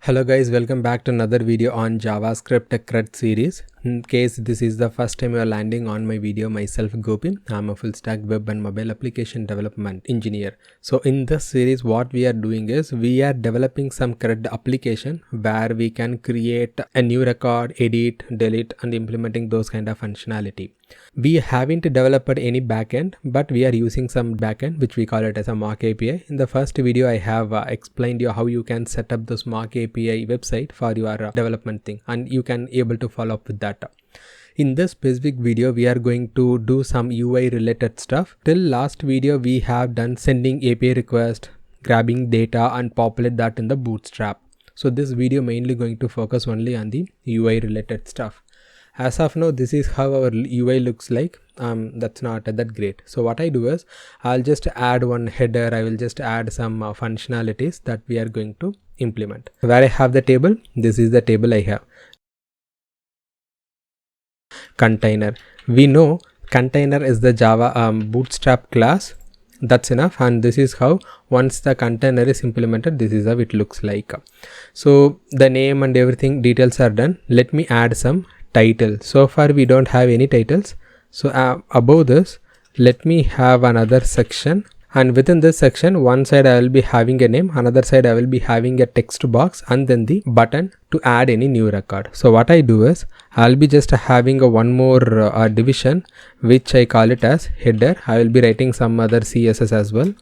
Hello guys, welcome back to another video on JavaScript CRUD series. In case this is the first time you are landing on my video, myself Gopi. I'm a full stack web and mobile application development engineer. So in this series what we are doing is we are developing some CRUD application where we can create a new record, edit, delete and implementing those kind of functionality. We haven't developed any backend, but we are using some backend which we call it as a mock API. In the first video I have explained you how you can set up this mock API website for your development thing, and you can able to follow up with that. In this specific video we are going to do some UI related stuff. Till last video we have done sending API request, grabbing data and populate that in the Bootstrap. So this video mainly going to focus only on the UI related stuff. As of now, this is how our UI looks like. That's not that great. So what I do is I'll just add one header. I will just add some functionalities that we are going to implement. Where I have the table, this is the table I have. Container. We know container is the Java Bootstrap class. That's enough, and this is how once the container is implemented, this is how it looks like. So the name and everything details are done. Let me add some title. So far we don't have any titles, so above this let me have another section, and within this section one side I will be having a name, another side I will be having a text box, and then the button to add any new record. So what I do is I'll be just having a one more division which I call it as header. I will be writing some other CSS as well.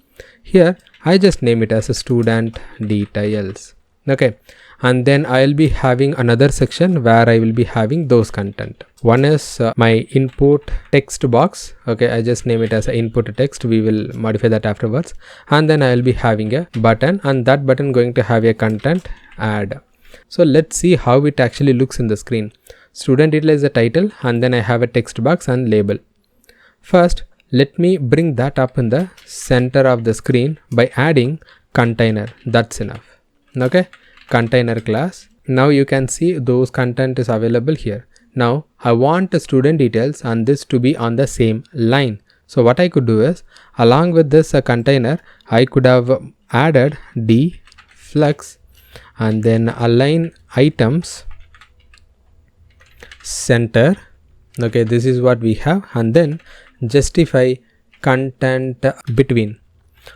Here I just name it as a student details. Okay, and then I'll be having another section where I will be having those content. One is my input text box. Okay, I just name it as a input text. We will modify that afterwards. And then I will be having a button, and that button going to have a content add. So let's see how it actually looks in the screen. Student detail is the title, and then I have a text box and label. First, let me bring that up in the center of the screen by adding container. That's enough. Okay, container class. Now you can see those content is available here. Now I want the student details and this to be on the same line. So what I could do is along with this container I could have added deflex and then align items center. Okay, this is what we have, and then justify content between.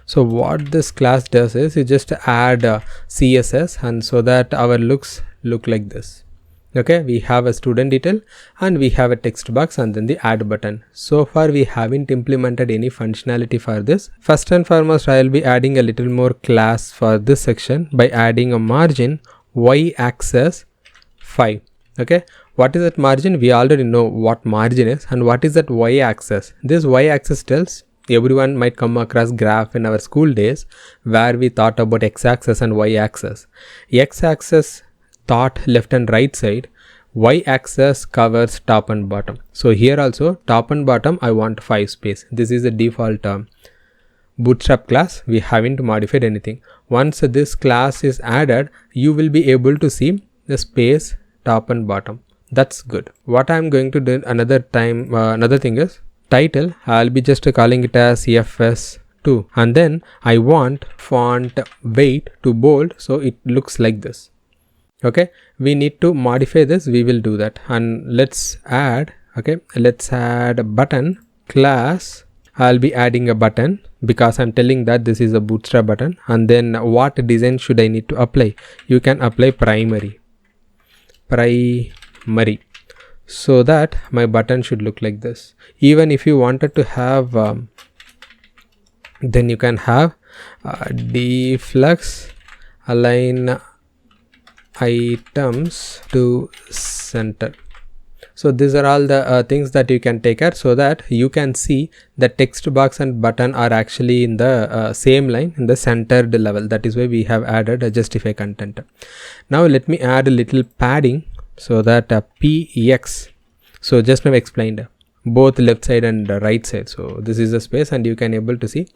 So what this class does is you just add CSS, and so that our looks look like this. Okay, we have a student detail and we have a text box and then the add button. So far we haven't implemented any functionality for this. First and foremost I will be adding a little more class for this section by adding a margin y-axis 5. Okay, what is that margin? We already know what margin is, and what is that y-axis? This y-axis tells everyone might come across graph in our school days where we thought about x-axis and y-axis. X-axis thought left and right side, y-axis covers top and bottom. So here also top and bottom I want 5 space. This is the default Bootstrap class. We haven't modified anything. Once this class is added, you will be able to see the space top and bottom. That's good. What I'm going to do another thing is title. I'll be just calling it as CFS2, and then I want font weight to bold so it looks like this. Okay, we need to modify this. We will do that, and let's add. Okay, let's add button class. I'll be adding a button because I'm telling that this is a Bootstrap button, and then what design should I need to apply? You can apply primary, so that my button should look like this. Even if you wanted to have then you can have deflex align items to center. So these are all the things that you can take care, so that you can see the text box and button are actually in the same line in the centered level. That is why we have added a justify content. Now let me add a little padding, so that px, so just now explained both left side and right side. So this is the space, and you can able to see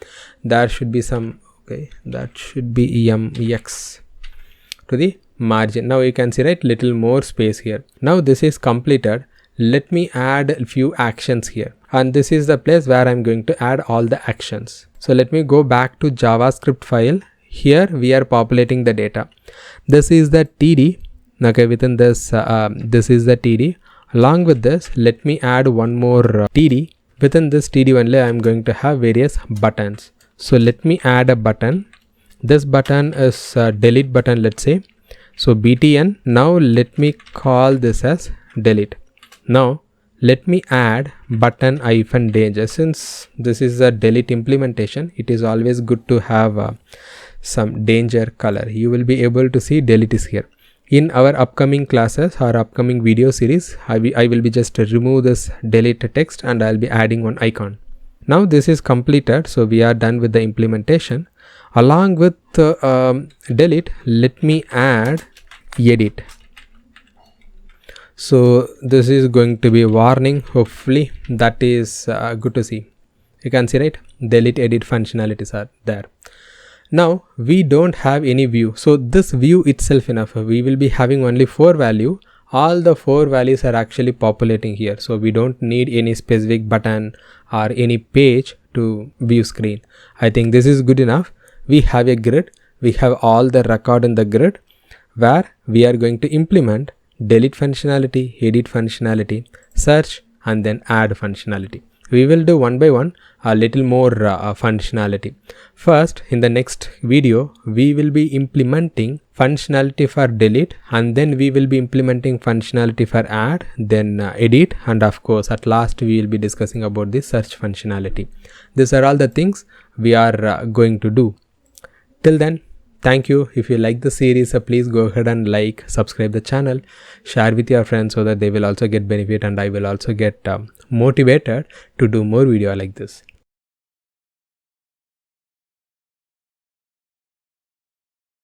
there should be some, okay, that should be mx to the margin. Now you can see, right, little more space here. Now this is completed. Let me add a few actions here, and this is the place where I'm going to add all the actions. So let me go back to JavaScript file. here we are populating the data. This is the TD. Okay, within this, this is the TD. Along with this, let me add one more TD. Within this TD only, I am going to have various buttons. So let me add a button. This button is a delete button, let's say. So btn. Now let me call this as delete. Now let me add button hyphen danger. Since this is a delete implementation, it is always good to have some danger color. You will be able to see delete is here. In our upcoming classes or upcoming video series, I will be just remove this delete text and I'll be adding one icon. Now this is completed. So we are done with the implementation. Along with delete, let me add edit. So this is going to be a warning. Hopefully that is good to see. You can see, right? Delete, edit functionalities are there. Now we don't have any view. So this view itself enough. We will be having only 4 values. All the 4 values are actually populating here. So we don't need any specific button or any page to view screen. I think this is good enough. We have a grid. We have all the record in the grid where we are going to implement delete functionality, edit functionality, search, and then add functionality. We will do one by one a little more functionality. First, in the next video, we will be implementing functionality for delete, and then we will be implementing functionality for add, then edit, and of course at last we will be discussing about the search functionality. These are all the things we are going to do. Till then, thank you. If you like the series, please go ahead and like, subscribe the channel, share with your friends so that they will also get benefit and I will also get motivated to do more video like this.